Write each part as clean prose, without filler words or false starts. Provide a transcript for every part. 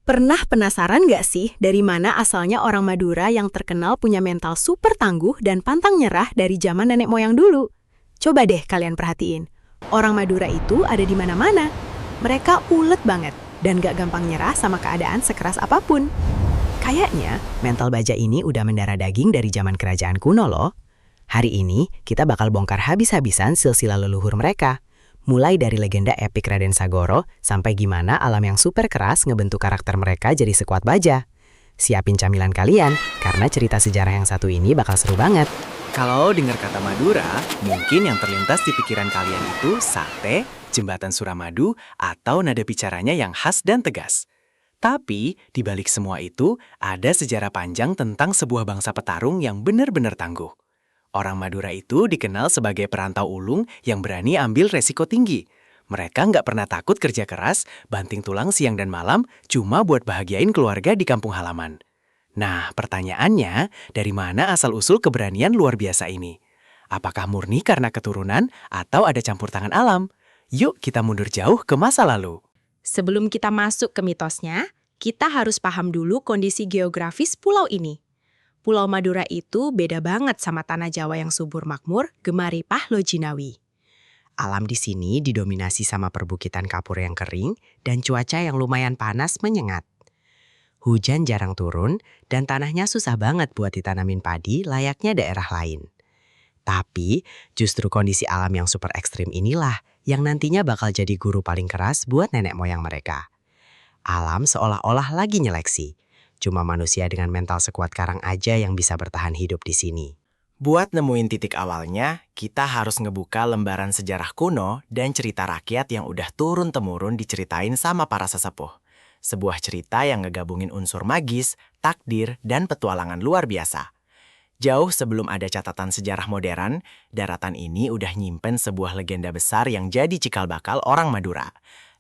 Pernah penasaran nggak sih dari mana asalnya orang Madura yang terkenal punya mental super tangguh dan pantang nyerah dari zaman nenek moyang dulu? Coba deh kalian perhatiin. Orang Madura itu ada di mana-mana. Mereka ulet banget dan gak gampang nyerah sama keadaan sekeras apapun. Kayaknya mental baja ini udah mendarah daging dari zaman kerajaan kuno loh. Hari ini kita bakal bongkar habis-habisan silsilah leluhur mereka. Mulai dari legenda epik Raden Sagoro sampai gimana alam yang super keras ngebentuk karakter mereka jadi sekuat baja. Siapin camilan kalian, karena cerita sejarah yang satu ini bakal seru banget. Kalau dengar kata Madura, mungkin yang terlintas di pikiran kalian itu sate, jembatan Suramadu, atau nada bicaranya yang khas dan tegas. Tapi, di balik semua itu, ada sejarah panjang tentang sebuah bangsa petarung yang benar-benar tangguh. Orang Madura itu dikenal sebagai perantau ulung yang berani ambil resiko tinggi. Mereka nggak pernah takut kerja keras, banting tulang siang dan malam, cuma buat bahagiain keluarga di kampung halaman. Nah, pertanyaannya, dari mana asal-usul keberanian luar biasa ini? Apakah murni karena keturunan atau ada campur tangan alam? Yuk kita mundur jauh ke masa lalu. Sebelum kita masuk ke mitosnya, kita harus paham dulu kondisi geografis pulau ini. Pulau Madura itu beda banget sama tanah Jawa yang subur makmur, Gemaripah Lojinawi. Alam di sini didominasi sama perbukitan kapur yang kering dan cuaca yang lumayan panas menyengat. Hujan jarang turun dan tanahnya susah banget buat ditanamin padi layaknya daerah lain. Tapi justru kondisi alam yang super ekstrim inilah yang nantinya bakal jadi guru paling keras buat nenek moyang mereka. Alam seolah-olah lagi nyeleksi. Cuma manusia dengan mental sekuat karang aja yang bisa bertahan hidup di sini. Buat nemuin titik awalnya, kita harus ngebuka lembaran sejarah kuno dan cerita rakyat yang udah turun-temurun diceritain sama para sesepuh. Sebuah cerita yang ngegabungin unsur magis, takdir, dan petualangan luar biasa. Jauh sebelum ada catatan sejarah modern, daratan ini udah nyimpen sebuah legenda besar yang jadi cikal bakal orang Madura.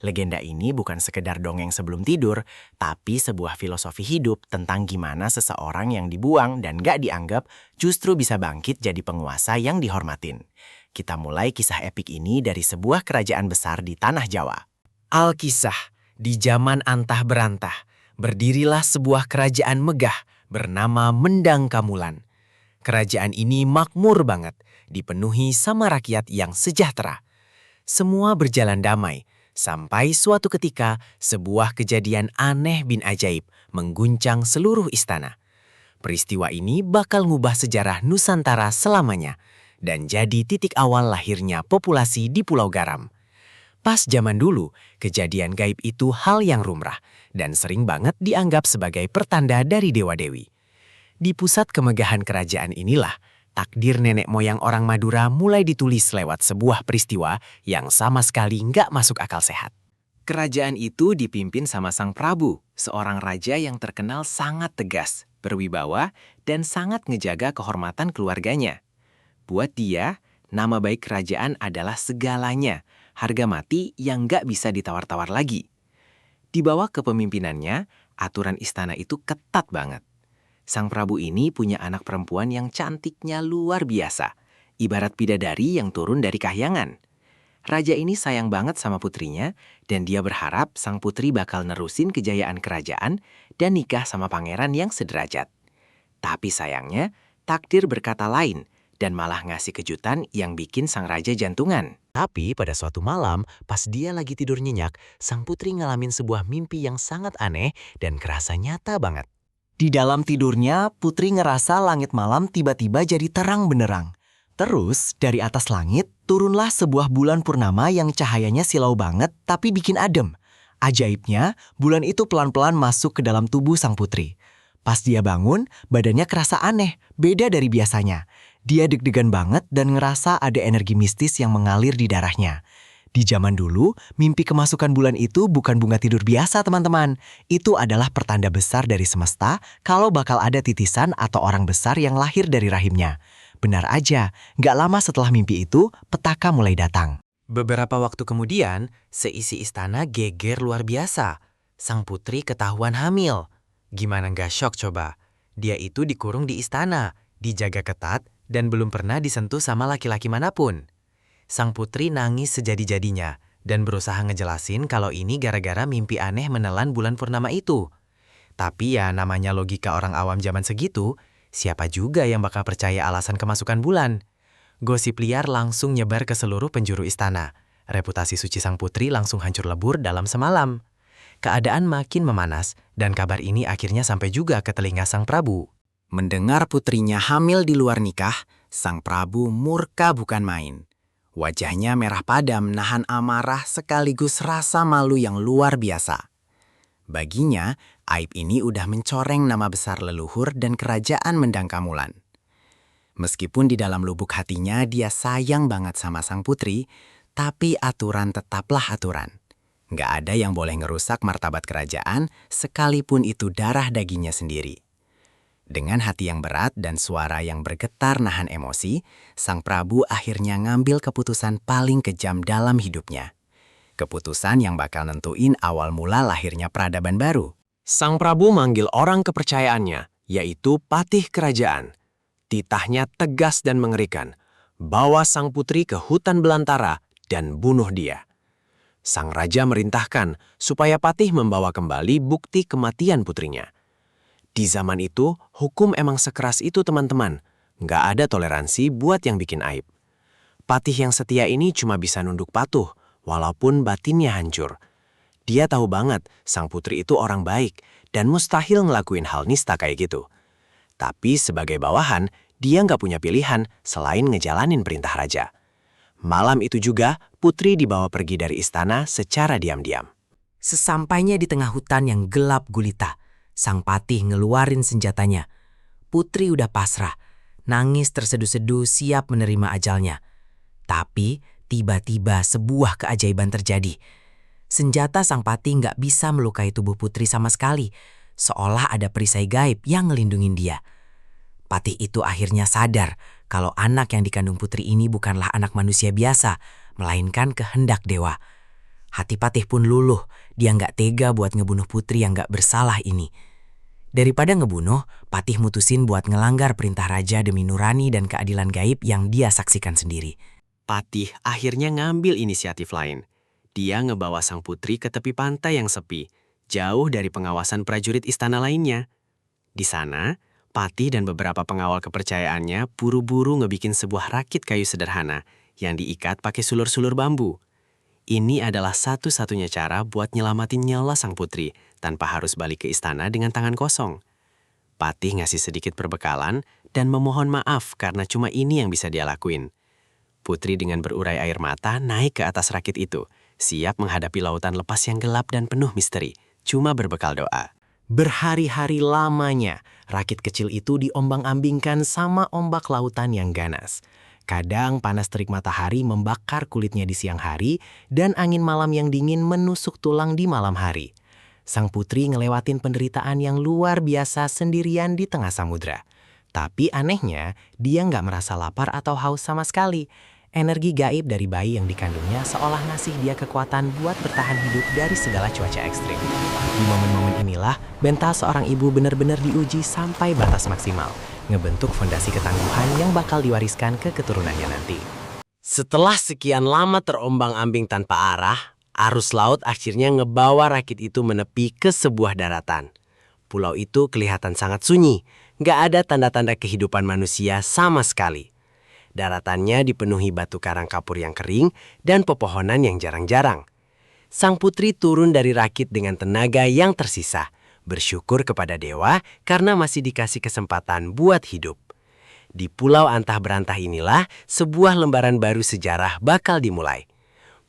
Legenda ini bukan sekedar dongeng sebelum tidur, tapi sebuah filosofi hidup tentang gimana seseorang yang dibuang dan gak dianggap justru bisa bangkit jadi penguasa yang dihormatin. Kita mulai kisah epik ini dari sebuah kerajaan besar di tanah Jawa. Alkisah, di zaman antah berantah, berdirilah sebuah kerajaan megah bernama Mendang Kamulan. Kerajaan ini makmur banget, dipenuhi sama rakyat yang sejahtera. Semua berjalan damai. Sampai suatu ketika, sebuah kejadian aneh bin ajaib mengguncang seluruh istana. Peristiwa ini bakal ngubah sejarah Nusantara selamanya dan jadi titik awal lahirnya populasi di Pulau Garam. Pas zaman dulu, kejadian gaib itu hal yang lumrah dan sering banget dianggap sebagai pertanda dari dewa-dewi. Di pusat kemegahan kerajaan inilah, takdir nenek moyang orang Madura mulai ditulis lewat sebuah peristiwa yang sama sekali nggak masuk akal sehat. Kerajaan itu dipimpin sama Sang Prabu, seorang raja yang terkenal sangat tegas, berwibawa, dan sangat ngejaga kehormatan keluarganya. Buat dia, nama baik kerajaan adalah segalanya, harga mati yang nggak bisa ditawar-tawar lagi. Di bawah kepemimpinannya, aturan istana itu ketat banget. Sang Prabu ini punya anak perempuan yang cantiknya luar biasa, ibarat bidadari yang turun dari kahyangan. Raja ini sayang banget sama putrinya, dan dia berharap sang putri bakal nerusin kejayaan kerajaan dan nikah sama pangeran yang sederajat. Tapi sayangnya, takdir berkata lain, dan malah ngasih kejutan yang bikin sang raja jantungan. Tapi pada suatu malam, pas dia lagi tidur nyenyak, sang putri ngalamin sebuah mimpi yang sangat aneh dan kerasa nyata banget. Di dalam tidurnya, putri ngerasa langit malam tiba-tiba jadi terang benderang. Terus, dari atas langit, turunlah sebuah bulan purnama yang cahayanya silau banget tapi bikin adem. Ajaibnya, bulan itu pelan-pelan masuk ke dalam tubuh sang putri. Pas dia bangun, badannya kerasa aneh, beda dari biasanya. Dia deg-degan banget dan ngerasa ada energi mistis yang mengalir di darahnya. Di zaman dulu, mimpi kemasukan bulan itu bukan bunga tidur biasa, teman-teman. Itu adalah pertanda besar dari semesta kalau bakal ada titisan atau orang besar yang lahir dari rahimnya. Benar aja, gak lama setelah mimpi itu, petaka mulai datang. Beberapa waktu kemudian, seisi istana geger luar biasa. Sang putri ketahuan hamil. Gimana gak shock coba? Dia itu dikurung di istana, dijaga ketat, dan belum pernah disentuh sama laki-laki manapun. Sang putri nangis sejadi-jadinya, dan berusaha ngejelasin kalau ini gara-gara mimpi aneh menelan bulan purnama itu. Tapi ya namanya logika orang awam zaman segitu, siapa juga yang bakal percaya alasan kemasukan bulan? Gosip liar langsung nyebar ke seluruh penjuru istana. Reputasi suci sang putri langsung hancur lebur dalam semalam. Keadaan makin memanas, dan kabar ini akhirnya sampai juga ke telinga sang Prabu. Mendengar putrinya hamil di luar nikah, sang Prabu murka bukan main. Wajahnya merah padam nahan amarah sekaligus rasa malu yang luar biasa. Baginya, aib ini udah mencoreng nama besar leluhur dan kerajaan Mendangkamulan. Meskipun di dalam lubuk hatinya dia sayang banget sama sang putri, tapi aturan tetaplah aturan. Nggak ada yang boleh ngerusak martabat kerajaan, sekalipun itu darah dagingnya sendiri. Dengan hati yang berat dan suara yang bergetar nahan emosi, sang Prabu akhirnya ngambil keputusan paling kejam dalam hidupnya. Keputusan yang bakal nentuin awal mula lahirnya peradaban baru. Sang Prabu manggil orang kepercayaannya, yaitu patih kerajaan. Titahnya tegas dan mengerikan, bawa sang putri ke hutan belantara dan bunuh dia. Sang raja merintahkan supaya patih membawa kembali bukti kematian putrinya. Di zaman itu, hukum emang sekeras itu teman-teman. Nggak ada toleransi buat yang bikin aib. Patih yang setia ini cuma bisa nunduk patuh, walaupun batinnya hancur. Dia tahu banget sang putri itu orang baik dan mustahil ngelakuin hal nista kayak gitu. Tapi sebagai bawahan, dia nggak punya pilihan selain ngejalanin perintah raja. Malam itu juga, putri dibawa pergi dari istana secara diam-diam. Sesampainya di tengah hutan yang gelap gulita, sang patih ngeluarin senjatanya. Putri udah pasrah, nangis terseduh-seduh siap menerima ajalnya. Tapi tiba-tiba sebuah keajaiban terjadi. Senjata sang patih nggak bisa melukai tubuh putri sama sekali, seolah ada perisai gaib yang ngelindungin dia. Patih itu akhirnya sadar kalau anak yang dikandung putri ini bukanlah anak manusia biasa, melainkan kehendak dewa. Hati Patih pun luluh, dia nggak tega buat ngebunuh putri yang nggak bersalah ini. Daripada ngebunuh, Patih mutusin buat ngelanggar perintah raja demi nurani dan keadilan gaib yang dia saksikan sendiri. Patih akhirnya ngambil inisiatif lain. Dia ngebawa sang putri ke tepi pantai yang sepi, jauh dari pengawasan prajurit istana lainnya. Di sana, Patih dan beberapa pengawal kepercayaannya buru-buru ngebikin sebuah rakit kayu sederhana yang diikat pakai sulur-sulur bambu. Ini adalah satu-satunya cara buat nyelamatin nyawa sang putri tanpa harus balik ke istana dengan tangan kosong. Patih ngasih sedikit perbekalan dan memohon maaf karena cuma ini yang bisa dia lakuin. Putri dengan berurai air mata naik ke atas rakit itu, siap menghadapi lautan lepas yang gelap dan penuh misteri, cuma berbekal doa. Berhari-hari lamanya, rakit kecil itu diombang-ambingkan sama ombak lautan yang ganas. Kadang panas terik matahari membakar kulitnya di siang hari dan angin malam yang dingin menusuk tulang di malam hari. Sang putri ngelewatin penderitaan yang luar biasa sendirian di tengah samudra. Tapi anehnya, dia nggak merasa lapar atau haus sama sekali. Energi gaib dari bayi yang dikandungnya seolah ngasih dia kekuatan buat bertahan hidup dari segala cuaca ekstrim. Di momen-momen inilah, mental seorang ibu benar-benar diuji sampai batas maksimal, ngebentuk fondasi ketangguhan yang bakal diwariskan ke keturunannya nanti. Setelah sekian lama terombang-ambing tanpa arah, arus laut akhirnya ngebawa rakit itu menepi ke sebuah daratan. Pulau itu kelihatan sangat sunyi, nggak ada tanda-tanda kehidupan manusia sama sekali. Daratannya dipenuhi batu karang kapur yang kering dan pepohonan yang jarang-jarang. Sang putri turun dari rakit dengan tenaga yang tersisa, bersyukur kepada dewa karena masih dikasih kesempatan buat hidup. Di pulau antah berantah inilah sebuah lembaran baru sejarah bakal dimulai.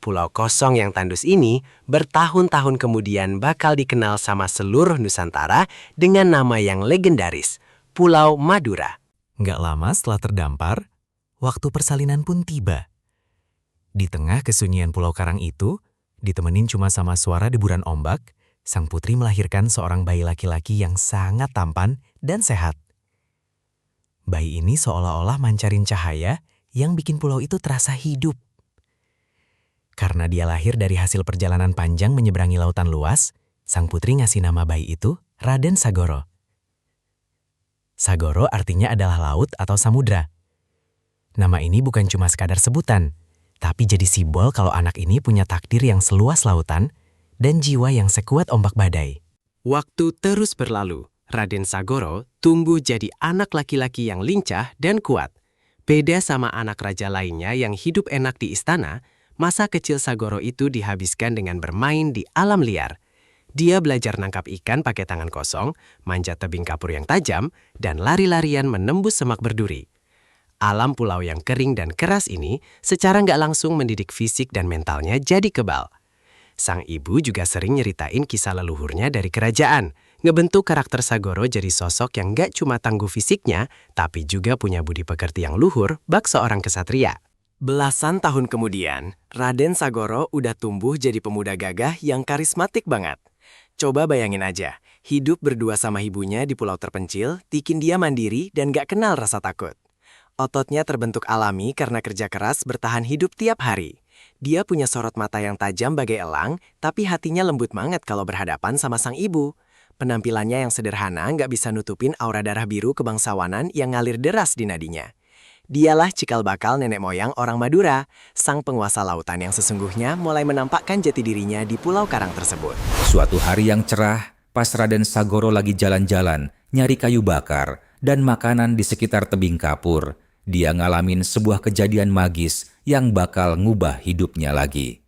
Pulau kosong yang tandus ini bertahun-tahun kemudian bakal dikenal sama seluruh Nusantara dengan nama yang legendaris, Pulau Madura. Nggak lama setelah terdampar, waktu persalinan pun tiba. Di tengah kesunyian pulau karang itu, ditemenin cuma sama suara deburan ombak, sang putri melahirkan seorang bayi laki-laki yang sangat tampan dan sehat. Bayi ini seolah-olah mancarin cahaya yang bikin pulau itu terasa hidup. Karena dia lahir dari hasil perjalanan panjang menyeberangi lautan luas, sang putri ngasih nama bayi itu Raden Sagoro. Sagoro artinya adalah laut atau samudra. Nama ini bukan cuma sekadar sebutan. tapi jadi simbol kalau anak ini punya takdir yang seluas lautan dan jiwa yang sekuat ombak badai. Waktu terus berlalu, Raden Sagoro tumbuh jadi anak laki-laki yang lincah dan kuat. Beda sama anak raja lainnya yang hidup enak di istana, masa kecil Sagoro itu dihabiskan dengan bermain di alam liar. Dia belajar nangkap ikan pakai tangan kosong, manjat tebing kapur yang tajam, dan lari-larian menembus semak berduri. Alam pulau yang kering dan keras ini secara nggak langsung mendidik fisik dan mentalnya jadi kebal. Sang ibu juga sering nyeritain kisah leluhurnya dari kerajaan, ngebentuk karakter Sagoro jadi sosok yang nggak cuma tangguh fisiknya, tapi juga punya budi pekerti yang luhur bak seorang kesatria. Belasan tahun kemudian, Raden Sagoro udah tumbuh jadi pemuda gagah yang karismatik banget. Coba bayangin aja, hidup berdua sama ibunya di pulau terpencil, bikin dia mandiri dan gak kenal rasa takut. Ototnya terbentuk alami karena kerja keras bertahan hidup tiap hari. Dia punya sorot mata yang tajam bagai elang, tapi hatinya lembut banget kalau berhadapan sama sang ibu. Penampilannya yang sederhana gak bisa nutupin aura darah biru kebangsawanan yang ngalir deras di nadinya. Dialah cikal bakal nenek moyang orang Madura, sang penguasa lautan yang sesungguhnya mulai menampakkan jati dirinya di Pulau Karang tersebut. Suatu hari yang cerah, pas Raden Sagoro lagi jalan-jalan, nyari kayu bakar dan makanan di sekitar tebing kapur, dia ngalamin sebuah kejadian magis yang bakal ngubah hidupnya lagi.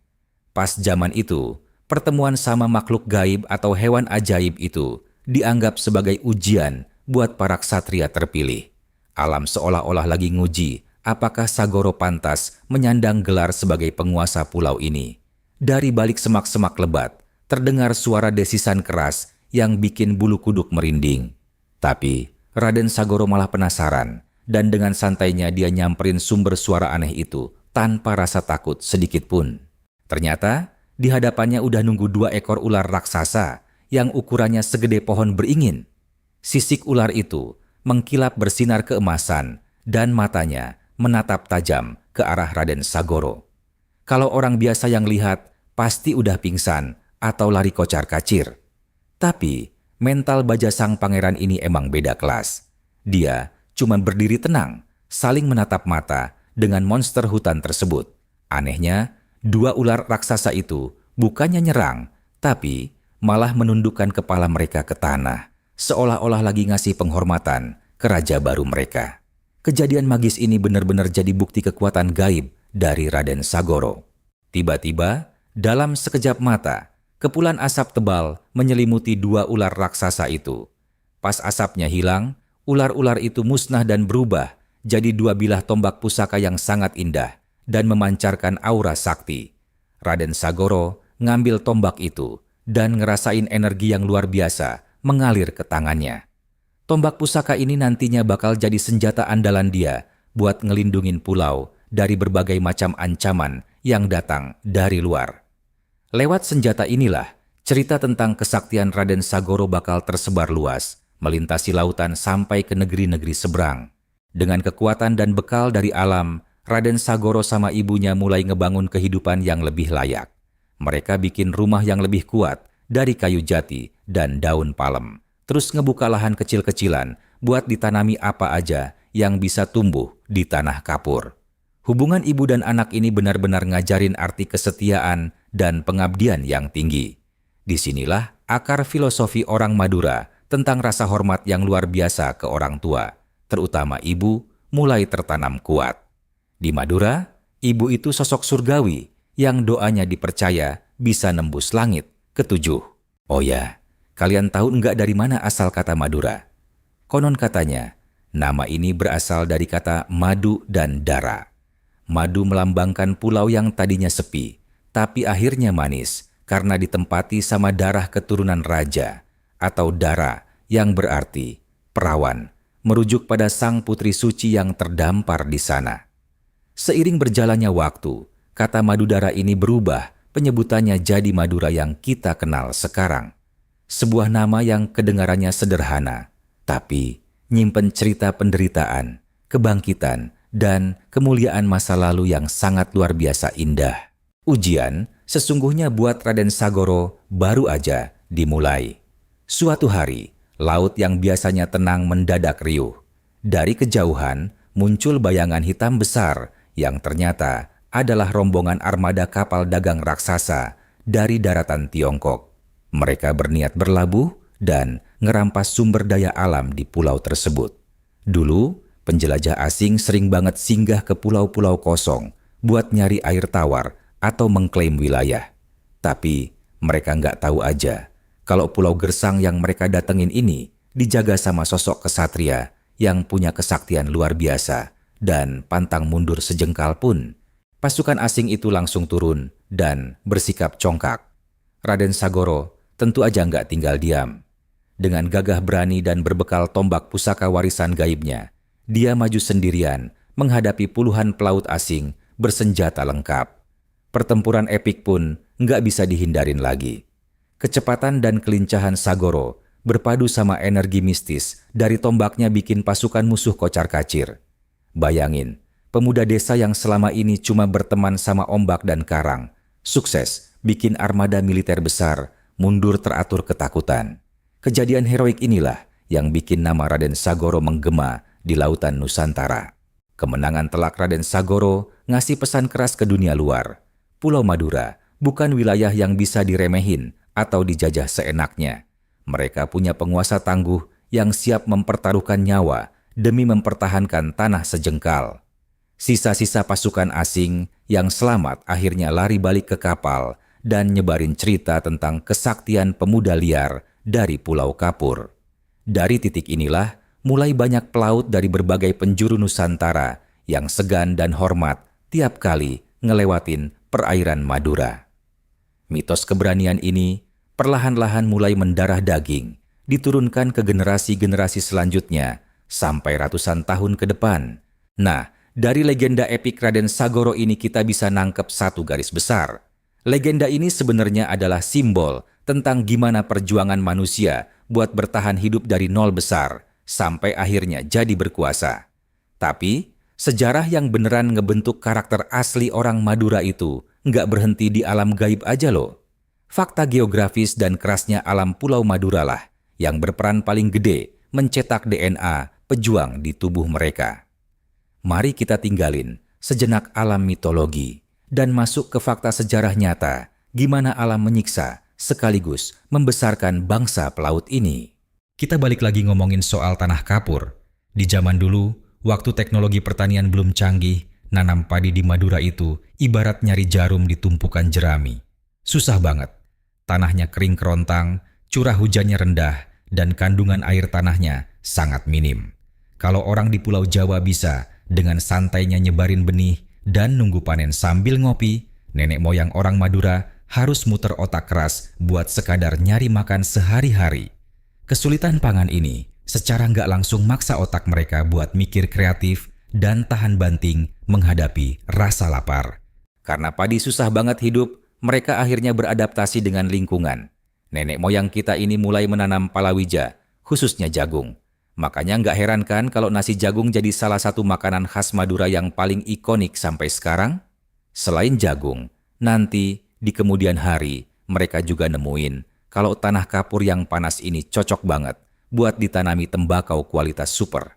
Pas zaman itu, pertemuan sama makhluk gaib atau hewan ajaib itu dianggap sebagai ujian buat para ksatria terpilih. Alam seolah-olah lagi nguji apakah Sagoro pantas menyandang gelar sebagai penguasa pulau ini. Dari balik semak-semak lebat, terdengar suara desisan keras yang bikin bulu kuduk merinding. Tapi Raden Sagoro malah penasaran, dan dengan santainya dia nyamperin sumber suara aneh itu tanpa rasa takut sedikit pun. Ternyata di hadapannya udah nunggu 2 ekor ular raksasa yang ukurannya segede pohon beringin. Sisik ular itu mengkilap bersinar keemasan dan matanya menatap tajam ke arah Raden Sagoro. Kalau orang biasa yang lihat, pasti udah pingsan atau lari kocar-kacir. Tapi mental baja sang pangeran ini emang beda kelas. Dia cuma berdiri tenang, saling menatap mata dengan monster hutan tersebut. Anehnya, 2 ular raksasa itu bukannya nyerang, tapi malah menundukkan kepala mereka ke tanah, seolah-olah lagi ngasih penghormatan ke raja baru mereka. Kejadian magis ini benar-benar jadi bukti kekuatan gaib dari Raden Sagoro. Tiba-tiba, dalam sekejap mata, kepulan asap tebal menyelimuti 2 ular raksasa itu. Pas asapnya hilang, ular-ular itu musnah dan berubah jadi 2 bilah tombak pusaka yang sangat indah dan memancarkan aura sakti. Raden Sagoro ngambil tombak itu dan ngerasain energi yang luar biasa mengalir ke tangannya. Tombak pusaka ini nantinya bakal jadi senjata andalan dia buat ngelindungin pulau dari berbagai macam ancaman yang datang dari luar. Lewat senjata inilah, cerita tentang kesaktian Raden Sagoro bakal tersebar luas, melintasi lautan sampai ke negeri-negeri seberang. Dengan kekuatan dan bekal dari alam, Raden Sagoro sama ibunya mulai ngebangun kehidupan yang lebih layak. Mereka bikin rumah yang lebih kuat dari kayu jati dan daun palem. Terus ngebuka lahan kecil-kecilan buat ditanami apa aja yang bisa tumbuh di tanah kapur. Hubungan ibu dan anak ini benar-benar ngajarin arti kesetiaan dan pengabdian yang tinggi. Disinilah akar filosofi orang Madura tentang rasa hormat yang luar biasa ke orang tua, terutama ibu, mulai tertanam kuat. Di Madura, ibu itu sosok surgawi yang doanya dipercaya bisa nembus langit ke-7. Oh ya, kalian tahu enggak dari mana asal kata Madura? Konon katanya, nama ini berasal dari kata madu dan dara. Madu melambangkan pulau yang tadinya sepi, tapi akhirnya manis karena ditempati sama darah keturunan raja, atau dara yang berarti perawan, merujuk pada sang putri suci yang terdampar di sana. Seiring berjalannya waktu, kata Madudara ini berubah, penyebutannya jadi Madura yang kita kenal sekarang. Sebuah nama yang kedengarannya sederhana, tapi nyimpen cerita penderitaan, kebangkitan, dan kemuliaan masa lalu yang sangat luar biasa indah. Ujian sesungguhnya buat Raden Sagoro baru aja dimulai. Suatu hari, laut yang biasanya tenang mendadak riuh. Dari kejauhan muncul bayangan hitam besar yang ternyata adalah rombongan armada kapal dagang raksasa dari daratan Tiongkok. Mereka berniat berlabuh dan ngerampas sumber daya alam di pulau tersebut. Dulu, penjelajah asing sering banget singgah ke pulau-pulau kosong buat nyari air tawar atau mengklaim wilayah. Tapi mereka nggak tahu aja kalau pulau gersang yang mereka datengin ini dijaga sama sosok kesatria yang punya kesaktian luar biasa dan pantang mundur sejengkal pun. Pasukan asing itu langsung turun dan bersikap congkak. Raden Sagoro tentu aja nggak tinggal diam. Dengan gagah berani dan berbekal tombak pusaka warisan gaibnya, dia maju sendirian menghadapi puluhan pelaut asing bersenjata lengkap. Pertempuran epik pun nggak bisa dihindarin lagi. Kecepatan dan kelincahan Sagoro berpadu sama energi mistis dari tombaknya bikin pasukan musuh kocar-kacir. Bayangin, pemuda desa yang selama ini cuma berteman sama ombak dan karang, sukses bikin armada militer besar mundur teratur ketakutan. Kejadian heroik inilah yang bikin nama Raden Sagoro menggema di lautan Nusantara. Kemenangan telak Raden Sagoro ngasih pesan keras ke dunia luar. Pulau Madura bukan wilayah yang bisa diremehin atau dijajah seenaknya. Mereka punya penguasa tangguh yang siap mempertaruhkan nyawa demi mempertahankan tanah sejengkal. Sisa-sisa pasukan asing yang selamat akhirnya lari balik ke kapal dan nyebarin cerita tentang kesaktian pemuda liar dari Pulau Kapur. Dari titik inilah mulai banyak pelaut dari berbagai penjuru Nusantara yang segan dan hormat tiap kali ngelewatin perairan Madura. Mitos keberanian ini perlahan-lahan mulai mendarah daging, diturunkan ke generasi-generasi selanjutnya sampai ratusan tahun ke depan. Nah, dari legenda epik Raden Sagoro ini kita bisa nangkep satu garis besar. Legenda ini sebenarnya adalah simbol tentang gimana perjuangan manusia buat bertahan hidup dari nol besar sampai akhirnya jadi berkuasa. Tapi, sejarah yang beneran ngebentuk karakter asli orang Madura itu nggak berhenti di alam gaib aja loh. Fakta geografis dan kerasnya alam Pulau Madura lah yang berperan paling gede mencetak DNA pejuang di tubuh mereka. Mari kita tinggalin sejenak alam mitologi dan masuk ke fakta sejarah nyata gimana alam menyiksa sekaligus membesarkan bangsa pelaut ini. Kita balik lagi ngomongin soal tanah kapur. Di zaman dulu, waktu teknologi pertanian belum canggih, nanam padi di Madura itu ibarat nyari jarum di tumpukan jerami. Susah banget. Tanahnya kering kerontang, curah hujannya rendah, dan kandungan air tanahnya sangat minim. Kalau orang di Pulau Jawa bisa dengan santainya nyebarin benih dan nunggu panen sambil ngopi, nenek moyang orang Madura harus muter otak keras buat sekadar nyari makan sehari-hari. Kesulitan pangan ini secara nggak langsung maksa otak mereka buat mikir kreatif dan tahan banting menghadapi rasa lapar. Karena padi susah banget hidup, mereka akhirnya beradaptasi dengan lingkungan. Nenek moyang kita ini mulai menanam palawija, khususnya jagung. Makanya nggak heran kan kalau nasi jagung jadi salah satu makanan khas Madura yang paling ikonik sampai sekarang? Selain jagung, nanti di kemudian hari, mereka juga nemuin kalau tanah kapur yang panas ini cocok banget buat ditanami tembakau kualitas super.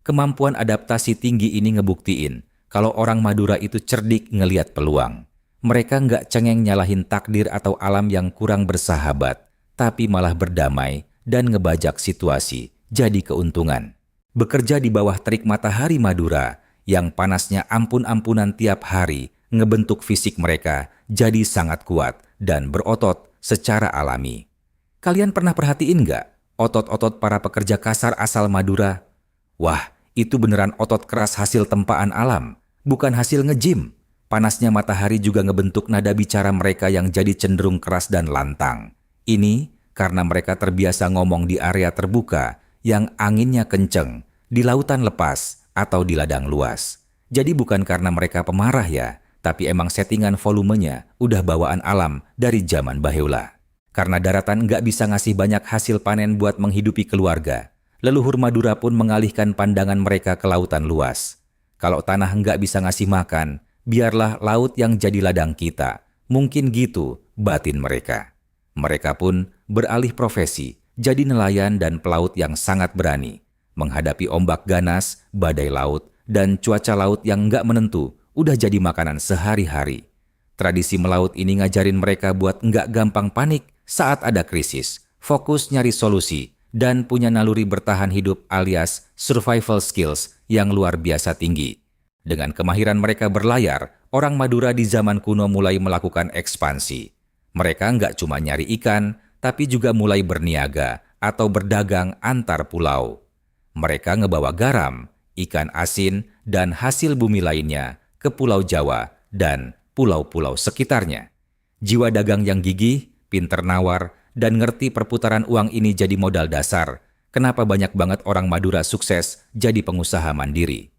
Kemampuan adaptasi tinggi ini ngebuktiin kalau orang Madura itu cerdik ngeliat peluang. Mereka nggak cengeng nyalahin takdir atau alam yang kurang bersahabat, tapi malah berdamai dan ngebajak situasi jadi keuntungan. Bekerja di bawah terik matahari Madura yang panasnya ampun-ampunan tiap hari ngebentuk fisik mereka jadi sangat kuat dan berotot secara alami. Kalian pernah perhatiin nggak otot-otot para pekerja kasar asal Madura? Wah, itu beneran otot keras hasil tempaan alam, bukan hasil nge-gym. Panasnya matahari juga ngebentuk nada bicara mereka yang jadi cenderung keras dan lantang. Ini karena mereka terbiasa ngomong di area terbuka yang anginnya kenceng, di lautan lepas, atau di ladang luas. Jadi bukan karena mereka pemarah ya, tapi emang settingan volumenya udah bawaan alam dari zaman Baheula. Karena daratan nggak bisa ngasih banyak hasil panen buat menghidupi keluarga, leluhur Madura pun mengalihkan pandangan mereka ke lautan luas. Kalau tanah nggak bisa ngasih makan, biarlah laut yang jadi ladang kita. Mungkin gitu batin mereka. Mereka pun beralih profesi, jadi nelayan dan pelaut yang sangat berani. Menghadapi ombak ganas, badai laut, dan cuaca laut yang nggak menentu udah jadi makanan sehari-hari. Tradisi melaut ini ngajarin mereka buat nggak gampang panik saat ada krisis, fokus nyari solusi, dan punya naluri bertahan hidup alias survival skills yang luar biasa tinggi. Dengan kemahiran mereka berlayar, orang Madura di zaman kuno mulai melakukan ekspansi. Mereka nggak cuma nyari ikan, tapi juga mulai berniaga atau berdagang antar pulau. Mereka ngebawa garam, ikan asin, dan hasil bumi lainnya ke Pulau Jawa dan pulau-pulau sekitarnya. Jiwa dagang yang gigih, pinter nawar, dan ngerti perputaran uang ini jadi modal dasar. Kenapa banyak banget orang Madura sukses jadi pengusaha mandiri.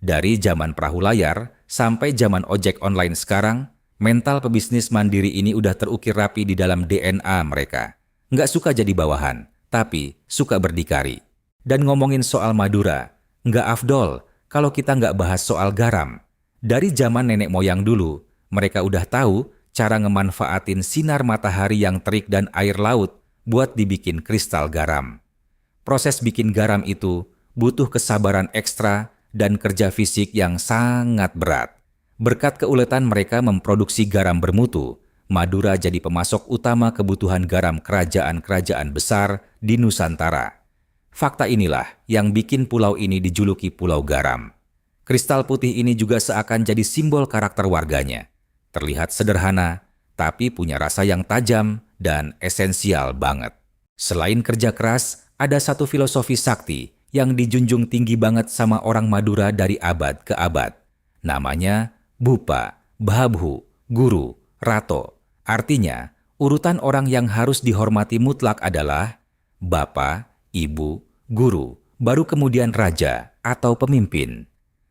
Dari zaman perahu layar sampai zaman ojek online sekarang, mental pebisnis mandiri ini udah terukir rapi di dalam DNA mereka. Nggak suka jadi bawahan, tapi suka berdikari. Dan ngomongin soal Madura, nggak afdol kalau kita nggak bahas soal garam. Dari zaman nenek moyang dulu, mereka udah tahu cara ngemanfaatin sinar matahari yang terik dan air laut buat dibikin kristal garam. Proses bikin garam itu butuh kesabaran ekstra dan kerja fisik yang sangat berat. Berkat keuletan mereka memproduksi garam bermutu, Madura jadi pemasok utama kebutuhan garam kerajaan-kerajaan besar di Nusantara. Fakta inilah yang bikin pulau ini dijuluki Pulau Garam. Kristal putih ini juga seakan jadi simbol karakter warganya. Terlihat sederhana, tapi punya rasa yang tajam dan esensial banget. Selain kerja keras, ada satu filosofi sakti yang dijunjung tinggi banget sama orang Madura dari abad ke abad. Namanya Bupa, Bhabhu, Guru, Rato. Artinya, urutan orang yang harus dihormati mutlak adalah Bapa, Ibu, Guru, baru kemudian Raja atau pemimpin.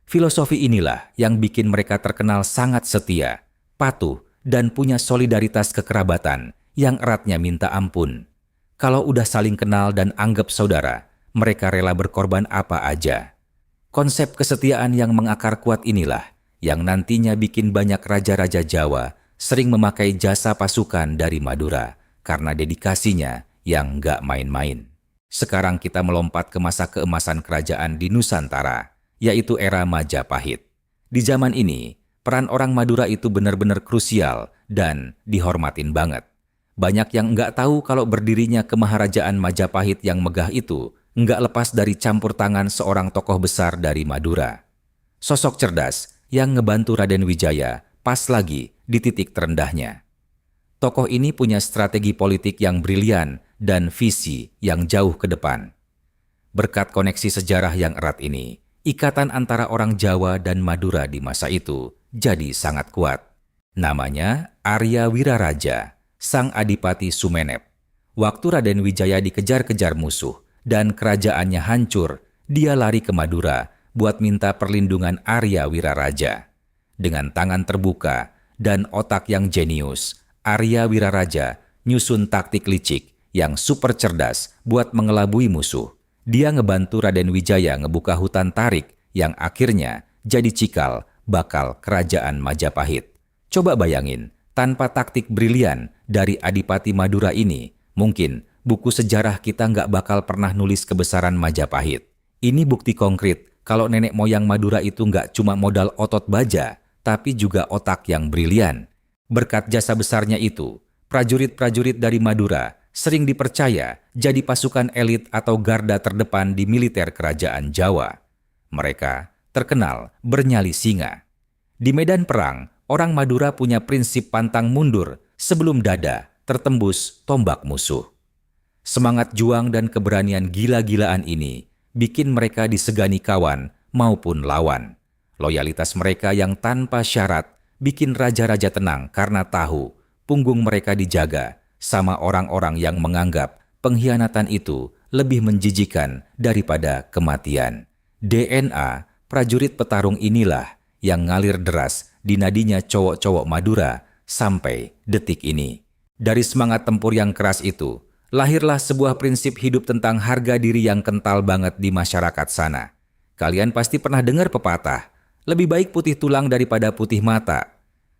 Filosofi inilah yang bikin mereka terkenal sangat setia, patuh, dan punya solidaritas kekerabatan yang eratnya minta ampun. Kalau udah saling kenal dan anggap saudara, mereka rela berkorban apa aja. Konsep kesetiaan yang mengakar kuat inilah yang nantinya bikin banyak raja-raja Jawa sering memakai jasa pasukan dari Madura karena dedikasinya yang nggak main-main. Sekarang kita melompat ke masa keemasan kerajaan di Nusantara, yaitu era Majapahit. Di zaman ini, peran orang Madura itu benar-benar krusial dan dihormatin banget. Banyak yang nggak tahu kalau berdirinya Kemaharajaan Majapahit yang megah itu nggak lepas dari campur tangan seorang tokoh besar dari Madura. Sosok cerdas yang ngebantu Raden Wijaya pas lagi di titik terendahnya. Tokoh ini punya strategi politik yang brilian dan visi yang jauh ke depan. Berkat koneksi sejarah yang erat ini, ikatan antara orang Jawa dan Madura di masa itu jadi sangat kuat. Namanya Arya Wiraraja, sang Adipati Sumenep. Waktu Raden Wijaya dikejar-kejar musuh dan kerajaannya hancur, dia lari ke Madura buat minta perlindungan Arya Wiraraja. Dengan tangan terbuka dan otak yang jenius, Arya Wiraraja nyusun taktik licik yang super cerdas buat mengelabui musuh. Dia ngebantu Raden Wijaya ngebuka hutan tarik yang akhirnya jadi cikal bakal kerajaan Majapahit. Coba bayangin, tanpa taktik brilian dari Adipati Madura ini, mungkin buku sejarah kita nggak bakal pernah nulis kebesaran Majapahit. Ini bukti konkret kalau nenek moyang Madura itu nggak cuma modal otot baja, tapi juga otak yang brilian. Berkat jasa besarnya itu, prajurit-prajurit dari Madura sering dipercaya jadi pasukan elit atau garda terdepan di militer kerajaan Jawa. Mereka terkenal bernyali singa. Di medan perang, orang Madura punya prinsip pantang mundur sebelum dada tertembus tombak musuh. Semangat juang dan keberanian gila-gilaan ini bikin mereka disegani kawan maupun lawan. Loyalitas mereka yang tanpa syarat bikin raja-raja tenang karena tahu punggung mereka dijaga sama orang-orang yang menganggap pengkhianatan itu lebih menjijikan daripada kematian. DNA prajurit petarung inilah yang ngalir deras di nadinya cowok-cowok Madura sampai detik ini. Dari semangat tempur yang keras itu, lahirlah sebuah prinsip hidup tentang harga diri yang kental banget di masyarakat sana. Kalian pasti pernah dengar pepatah, lebih baik putih tulang daripada putih mata.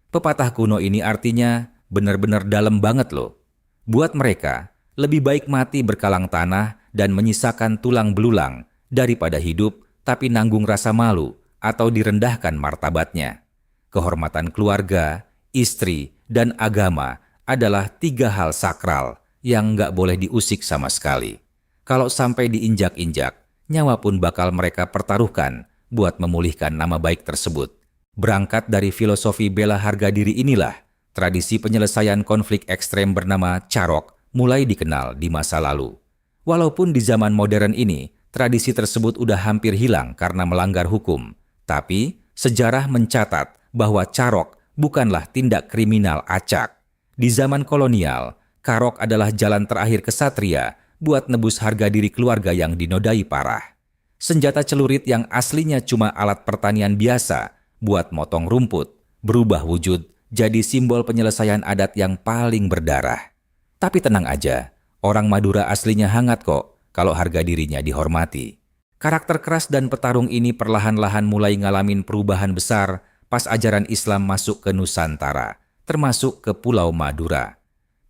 Pepatah kuno ini artinya benar-benar dalam banget loh. Buat mereka, lebih baik mati berkalang tanah dan menyisakan tulang belulang daripada hidup tapi nanggung rasa malu atau direndahkan martabatnya. kehormatan keluarga, istri, dan agama adalah 3 hal sakral yang nggak boleh diusik sama sekali. Kalau sampai diinjak-injak, nyawa pun bakal mereka pertaruhkan buat memulihkan nama baik tersebut. Berangkat dari filosofi bela harga diri inilah, tradisi penyelesaian konflik ekstrem bernama Carok mulai dikenal di masa lalu. Walaupun di zaman modern ini, tradisi tersebut udah hampir hilang karena melanggar hukum, tapi sejarah mencatat bahwa Carok bukanlah tindak kriminal acak. Di zaman kolonial, Carok adalah jalan terakhir kesatria buat nebus harga diri keluarga yang dinodai parah. Senjata celurit yang aslinya cuma alat pertanian biasa buat motong rumput, berubah wujud jadi simbol penyelesaian adat yang paling berdarah. Tapi tenang aja, orang Madura aslinya hangat kok kalau harga dirinya dihormati. Karakter keras dan petarung ini perlahan-lahan mulai ngalamin perubahan besar pas ajaran Islam masuk ke Nusantara, termasuk ke Pulau Madura.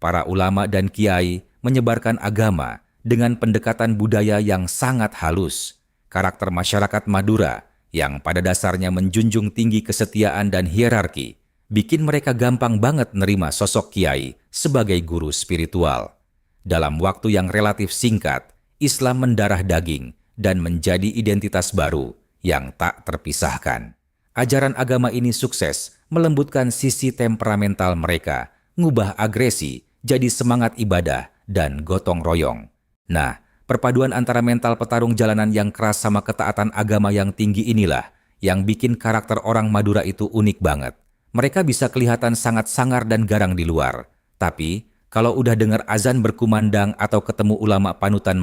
Para ulama dan kiai menyebarkan agama dengan pendekatan budaya yang sangat halus. Karakter masyarakat Madura yang pada dasarnya menjunjung tinggi kesetiaan dan hierarki, bikin mereka gampang banget nerima sosok kiai sebagai guru spiritual. Dalam waktu yang relatif singkat, Islam mendarah daging dan menjadi identitas baru yang tak terpisahkan. Ajaran agama ini sukses melembutkan sisi temperamental mereka, ngubah agresi jadi semangat ibadah dan gotong royong. Nah, perpaduan antara mental petarung jalanan yang keras sama ketaatan agama yang tinggi inilah yang bikin karakter orang Madura itu unik banget. Mereka bisa kelihatan sangat sangar dan garang di luar, tapi kalau udah dengar azan berkumandang atau ketemu ulama panutan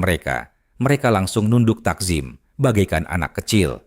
mereka langsung nunduk takzim, bagaikan anak kecil.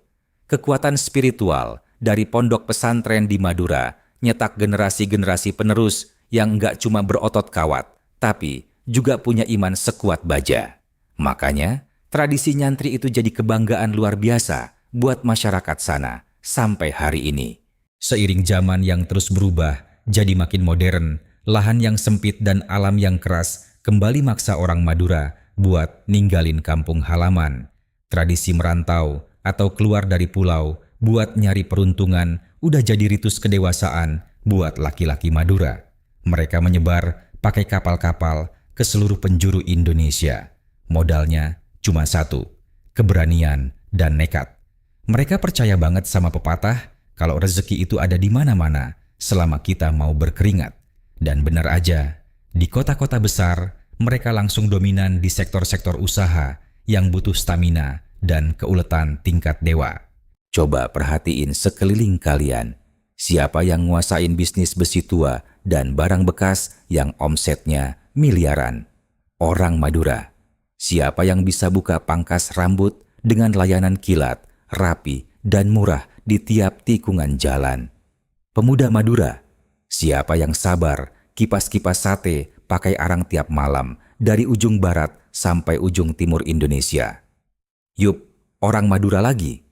Kekuatan spiritual dari pondok pesantren di Madura nyetak generasi-generasi penerus yang nggak cuma berotot kawat, tapi juga punya iman sekuat baja. Makanya, tradisi nyantri itu jadi kebanggaan luar biasa buat masyarakat sana sampai hari ini. Seiring zaman yang terus berubah, jadi makin modern, lahan yang sempit dan alam yang keras kembali maksa orang Madura buat ninggalin kampung halaman. Tradisi merantau atau keluar dari pulau buat nyari peruntungan udah jadi ritus kedewasaan buat laki-laki Madura. Mereka menyebar pakai kapal-kapal ke seluruh penjuru Indonesia. Modalnya cuma satu, keberanian dan nekat. Mereka percaya banget sama pepatah kalau rezeki itu ada di mana-mana selama kita mau berkeringat. Dan benar aja, di kota-kota besar, mereka langsung dominan di sektor-sektor usaha yang butuh stamina dan keuletan tingkat dewa. Coba perhatiin sekeliling kalian, siapa yang nguasain bisnis besi tua dan barang bekas yang omsetnya miliaran? Orang Madura. Siapa yang bisa buka pangkas rambut dengan layanan kilat, rapi, dan murah di tiap tikungan jalan? Pemuda Madura. Siapa yang sabar kipas-kipas sate pakai arang tiap malam dari ujung barat sampai ujung timur Indonesia? Yup, orang Madura lagi.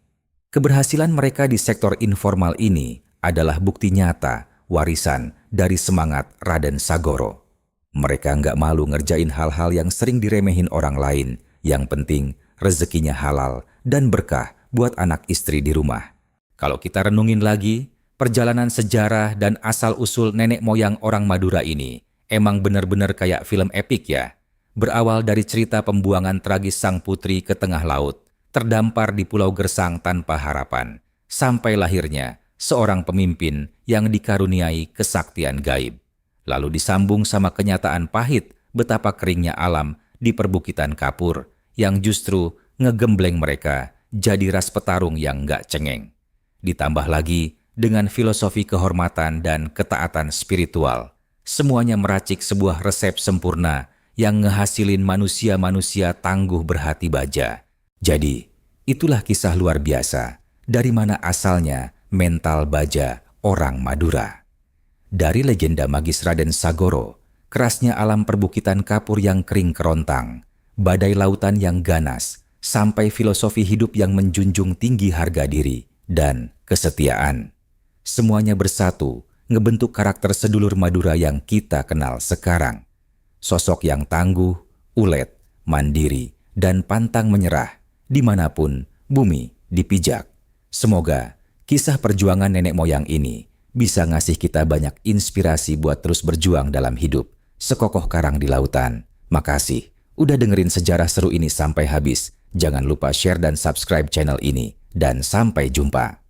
Keberhasilan mereka di sektor informal ini adalah bukti nyata warisan dari semangat Raden Sagoro. Mereka nggak malu ngerjain hal-hal yang sering diremehin orang lain. Yang penting rezekinya halal dan berkah buat anak istri di rumah. Kalau kita renungin lagi, perjalanan sejarah dan asal-usul nenek moyang orang Madura ini emang benar-benar kayak film epik ya. Berawal dari cerita pembuangan tragis sang putri ke tengah laut, terdampar di Pulau Gersang tanpa harapan, sampai lahirnya seorang pemimpin yang dikaruniai kesaktian gaib. Lalu disambung sama kenyataan pahit betapa keringnya alam di perbukitan kapur yang justru ngegembleng mereka jadi ras petarung yang nggak cengeng. Ditambah lagi dengan filosofi kehormatan dan ketaatan spiritual, semuanya meracik sebuah resep sempurna yang ngehasilin manusia-manusia tangguh berhati baja. Jadi, itulah kisah luar biasa dari mana asalnya mental baja orang Madura. Dari legenda magis Raden Sagoro, kerasnya alam perbukitan kapur yang kering kerontang, badai lautan yang ganas, sampai filosofi hidup yang menjunjung tinggi harga diri dan kesetiaan. Semuanya bersatu ngebentuk karakter sedulur Madura yang kita kenal sekarang. Sosok yang tangguh, ulet, mandiri, dan pantang menyerah dimanapun bumi dipijak. Semoga kisah perjuangan nenek moyang ini bisa ngasih kita banyak inspirasi buat terus berjuang dalam hidup, sekokoh karang di lautan. Makasih udah dengerin sejarah seru ini sampai habis. Jangan lupa share dan subscribe channel ini. Dan sampai jumpa.